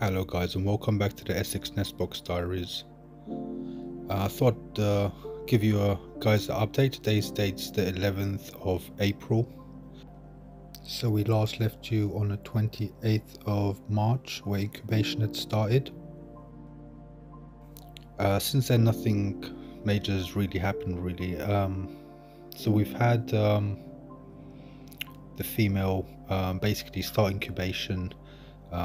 Hello guys, and welcome back to the Essex Nestbox Diaries. I thought give you a guys an update. Today's date's the 11th of April. So we last left you on the 28th of March where incubation had started. Since then nothing major has really happened really. So we've had the female basically start incubation.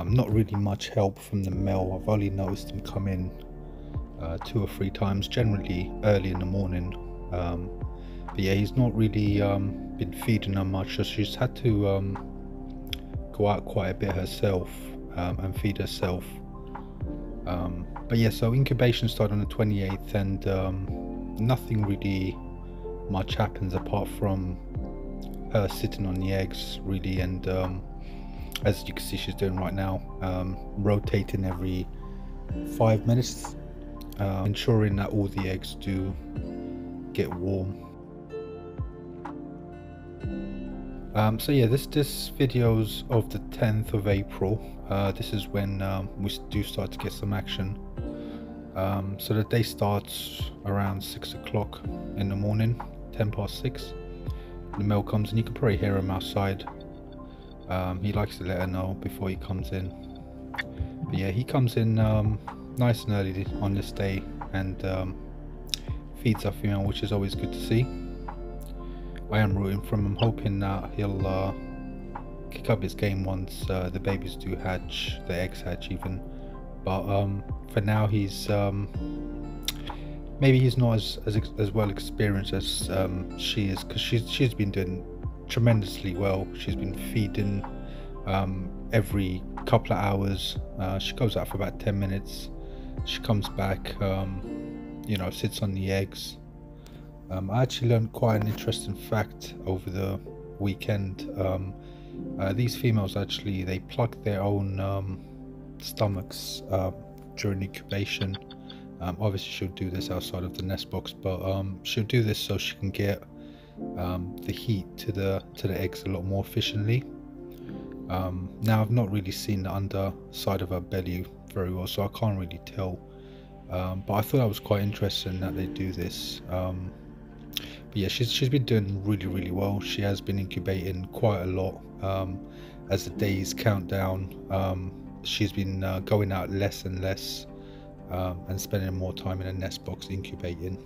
Not really much help from the male. I've only noticed him come in 2 or 3 times, generally early in the morning. But yeah, he's not really been feeding her much, so she's had to go out quite a bit herself and feed herself. But yeah, so incubation started on the 28th, and nothing really much happens apart from her sitting on the eggs really, and as you can see she's doing right now, rotating every 5 minutes, ensuring that all the eggs do get warm. So yeah, this video's of the 10th of April. This is when we do start to get some action. So the day starts around 6 o'clock in the morning, 10 past 6. The male comes and you can probably hear him outside. He likes to let her know before he comes in. But yeah, he comes in nice and early on this day and feeds our female, which is always good to see. I am rooting for him. I'm hoping that he'll kick up his game once the babies do hatch, the eggs hatch even. But for now he's maybe he's not as well experienced as she is, because she's been doing tremendously well. She's been feeding every couple of hours. She goes out for about 10 minutes. She comes back, you know, sits on the eggs. I actually learned quite an interesting fact over the weekend. These females actually, they plug their own stomachs during incubation. Obviously she'll do this outside of the nest box, but she'll do this so she can get the heat to the eggs a lot more efficiently. Now I've not really seen the underside of her belly very well, so I can't really tell, but I thought that was quite interesting that they do this. But yeah, she's been doing really well. She has been incubating quite a lot. As the days count down, she's been going out less and less, and spending more time in a nest box incubating.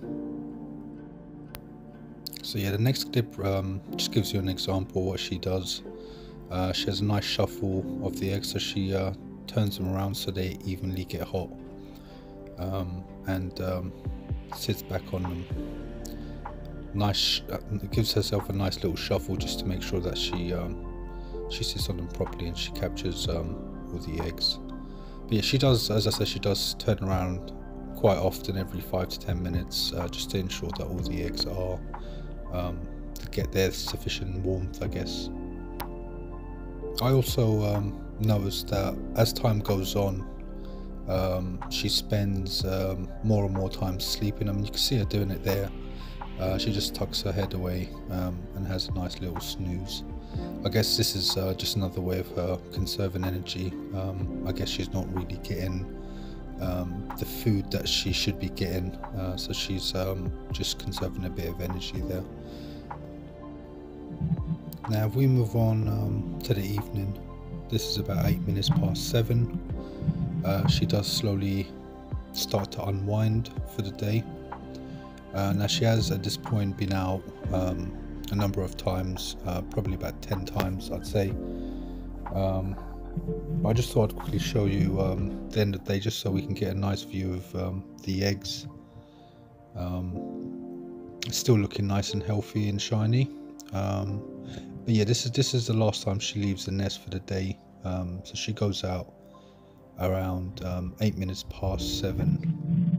So yeah, the next clip just gives you an example of what she does. She has a nice shuffle of the eggs, so she turns them around so they evenly get hot, and sits back on them. Gives herself a nice little shuffle just to make sure that she sits on them properly and she captures all the eggs. But yeah, she does, as I said, she does turn around quite often, every 5 to 10 minutes, just to ensure that all the eggs are to get their sufficient warmth, I guess. I also noticed that as time goes on, she spends more and more time sleeping. I mean, you can see her doing it there. She just tucks her head away and has a nice little snooze. I guess this is just another way of her conserving energy. I guess she's not really getting the food that she should be getting, so she's just conserving a bit of energy there. Now if we move on to the evening, this is about 8 minutes past 7. She does slowly start to unwind for the day. Now she has at this point been out a number of times, probably about 10 times I'd say. I just thought I'd quickly show you the end of the day, just so we can get a nice view of the eggs. Still looking nice and healthy and shiny. But yeah, this is the last time she leaves the nest for the day. So she goes out around 8 minutes past 7.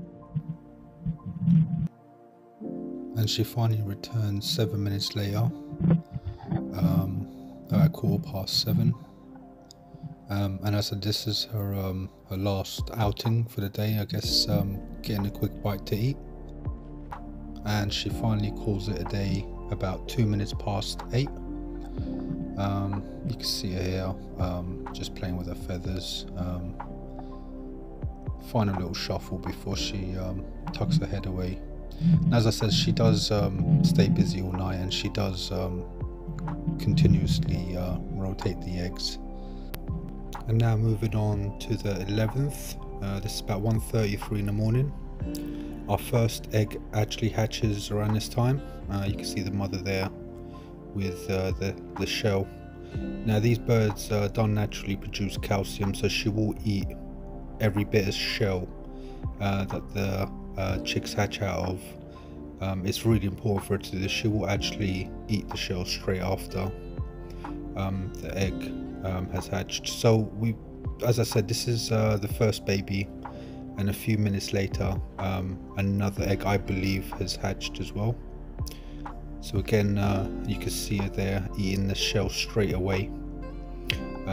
And she finally returns 7 minutes later, at 7:15. And I said, this is her last outing for the day, I guess, getting a quick bite to eat. And she finally calls it a day about 2 minutes past 8. You can see her here just playing with her feathers. final little shuffle before she tucks her head away. And as I said, she does stay busy all night, and she does continuously rotate the eggs. And now moving on to the 11th. This is about 1:33 in the morning. Our first egg actually hatches around this time. You can see the mother there with the shell. Now these birds don't naturally produce calcium, so she will eat every bit of shell that the chicks hatch out of. It's really important for her to do this. She will actually eat the shell straight after the egg has hatched. So as I said, this is the first baby, and a few minutes later another egg, I believe, has hatched as well. So again, you can see her there eating the shell straight away.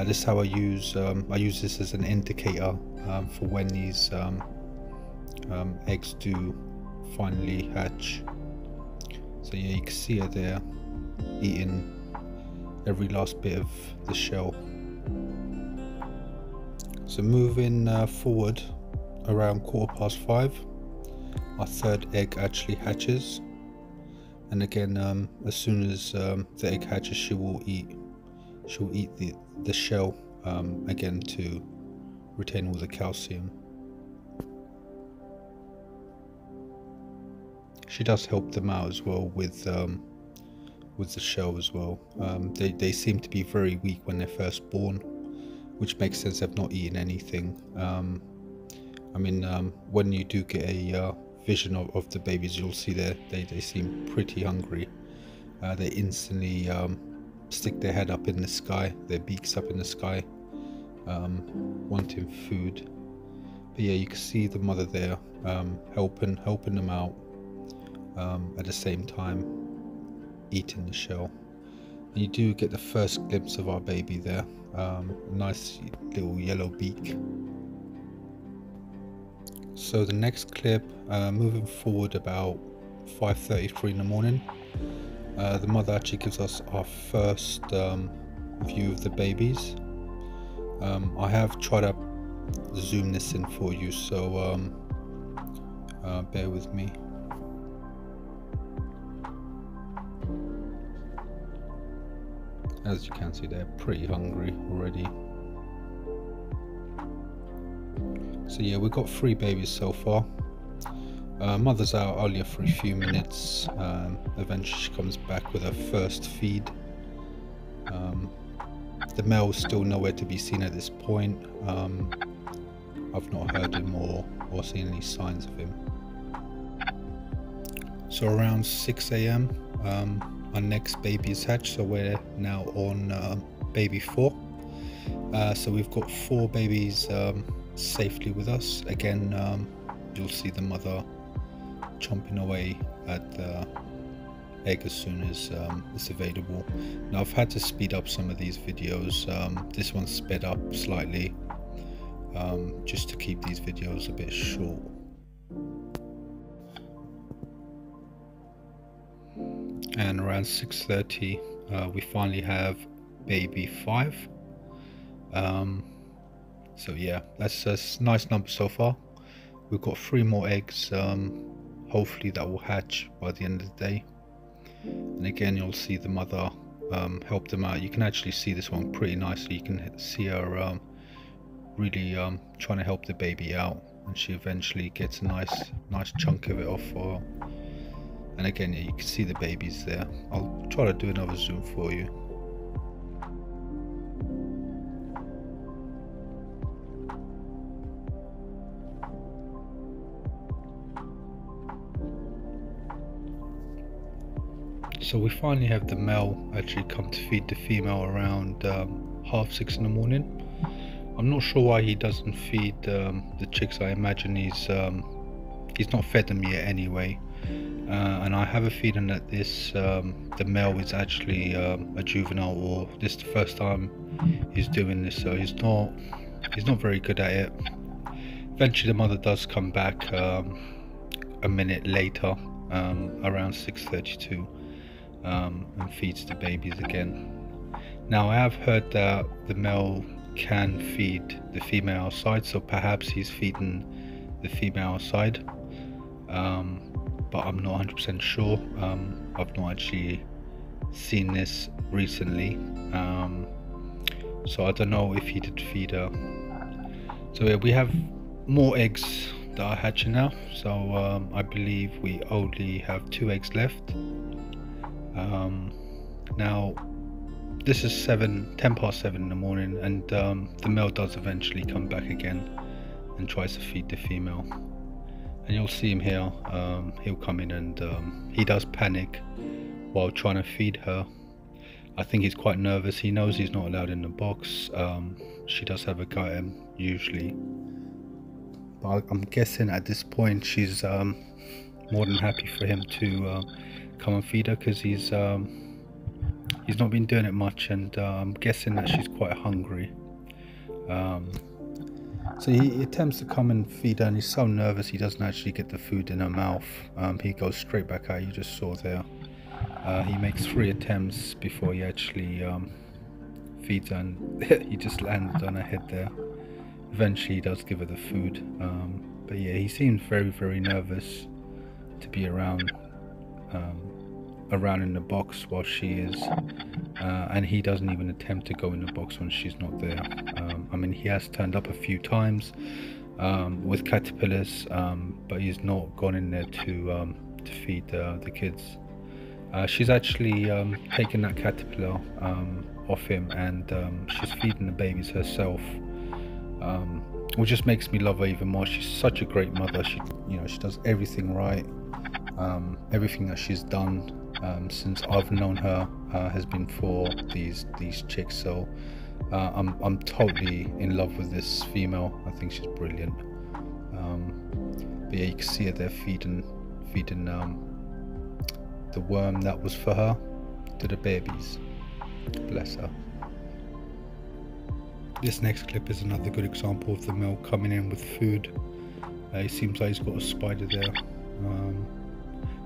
This is how I use this as an indicator for when these eggs do finally hatch. So yeah, you can see her there eating every last bit of the shell. So moving forward, around 5:15, our third egg actually hatches. And again, as soon as the egg hatches, she will eat the shell again to retain all the calcium. She does help them out as well with the shell as well. They seem to be very weak when they're first born, which makes sense. They've not eaten anything. I mean, when you do get a vision of the babies, you'll see they seem pretty hungry. They instantly stick their head up in the sky, their beaks up in the sky, wanting food. But yeah, you can see the mother there helping them out, at the same time eating the shell. And you do get the first glimpse of our baby there. Nice little yellow beak. So the next clip, moving forward about 5:33 in the morning, the mother actually gives us our first view of the babies. I have tried to zoom this in for you, so bear with me. As you can see, they're pretty hungry already. So yeah, we've got 3 babies so far. Mother's out earlier for a few minutes. Eventually she comes back with her first feed. The male's still nowhere to be seen at this point. I've not heard him or seen any signs of him. So around 6 AM, our next baby is hatched, so we're now on baby 4. So we've got 4 babies safely with us. Again, you'll see the mother chomping away at the egg as soon as it's available. Now I've had to speed up some of these videos. This one's sped up slightly, just to keep these videos a bit short. And around 6:30, we finally have baby 5. So yeah, that's a nice number so far. We've got 3 more eggs, hopefully that will hatch by the end of the day. And again, you'll see the mother help them out. You can actually see this one pretty nicely. You can see her really trying to help the baby out, and she eventually gets a nice chunk of it off for her. And again, you can see the babies there. I'll try to do another zoom for you. So we finally have the male actually come to feed the female around 6:30 in the morning. I'm not sure why he doesn't feed the chicks. I imagine he's not fed them yet anyway. And I have a feeling that this the male is actually a juvenile, or this is the first time he's doing this, so he's not very good at it. Eventually the mother does come back a minute later, around 6:32, and feeds the babies again. Now I have heard that the male can feed the female outside, so perhaps he's feeding the female outside, but I'm not 100% sure. I've not actually seen this recently, so I don't know if he did feed her. So yeah, we have more eggs that are hatching now, so I believe we only have 2 eggs left. Now this is 10 past 7 in the morning, and the male does eventually come back again and tries to feed the female, and you'll see him here. He'll come in and he does panic while trying to feed her. I think he's quite nervous. He knows he's not allowed in the box. She does have a go at him usually, but I'm guessing at this point she's more than happy for him to come and feed her, because he's not been doing it much, and I'm guessing that she's quite hungry. So he attempts to come and feed her, and he's so nervous he doesn't actually get the food in her mouth. He goes straight back out. You just saw there. He makes 3 attempts before he actually feeds her, and he just landed on her head there. Eventually he does give her the food, but yeah, he seems very nervous to be around in the box while she is, and he doesn't even attempt to go in the box when she's not there. I mean, he has turned up a few times with caterpillars, but he's not gone in there to feed the kids. She's actually taken that caterpillar off him, and she's feeding the babies herself, which just makes me love her even more. She's such a great mother. She does everything right. Everything that she's done since I've known her has been for these chicks. So I'm totally in love with this female. I think she's brilliant. But yeah, you can see her there feeding the worm that was for her to the babies. Bless her. This next clip is another good example of the male coming in with food. It seems like he's got a spider there,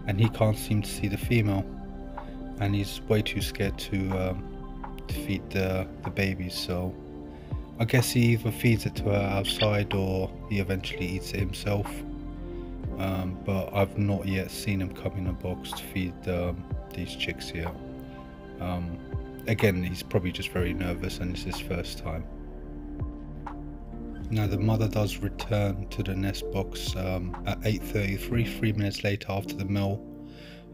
and he can't seem to see the female, and he's way too scared to feed the babies. So I guess he either feeds it to her outside or he eventually eats it himself, but I've not yet seen him come in a box to feed these chicks here. Again, he's probably just very nervous and it's his first time. Now the mother does return to the nest box at 8:33, 3 minutes later after the male.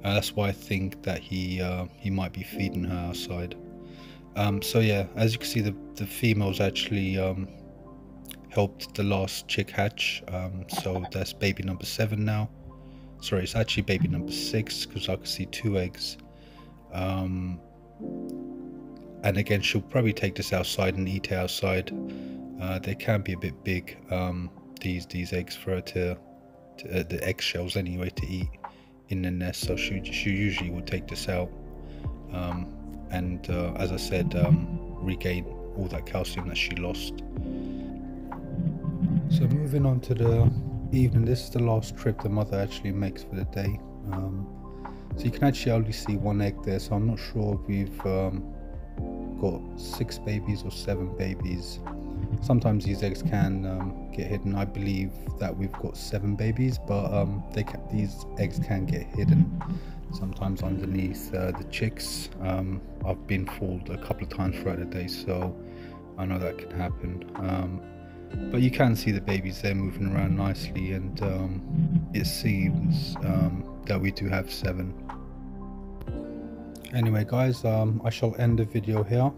That's why I think that he might be feeding her outside. So yeah, as you can see, the females actually helped the last chick hatch. So that's baby number 7 now. Sorry, it's actually baby number 6, because I can see 2 eggs. And again, she'll probably take this outside and eat it outside. They can be a bit big, these eggs, for her to the eggshells anyway, to eat in the nest. So she usually would take this out, and as I said, regain all that calcium that she lost. So moving on to the evening, this is the last trip the mother actually makes for the day. So you can actually only see 1 egg there, so I'm not sure if we've got 6 babies or 7 babies. Sometimes these eggs can get hidden. I believe that we've got 7 babies, but these eggs can get hidden sometimes underneath the chicks. I've been fooled a couple of times throughout the day, so I know that can happen. But you can see the babies there moving around nicely, and it seems that we do have 7. Anyway guys, I shall end the video here.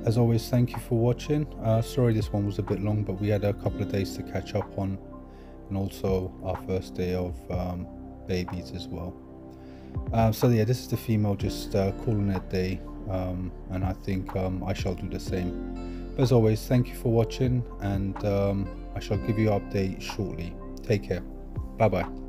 As always, thank you for watching. Sorry this one was a bit long, but we had a couple of days to catch up on, and also our first day of babies as well. So yeah, this is the female just calling it a day, and I think I shall do the same. But as always, thank you for watching, and I shall give you an update shortly. Take care. Bye bye.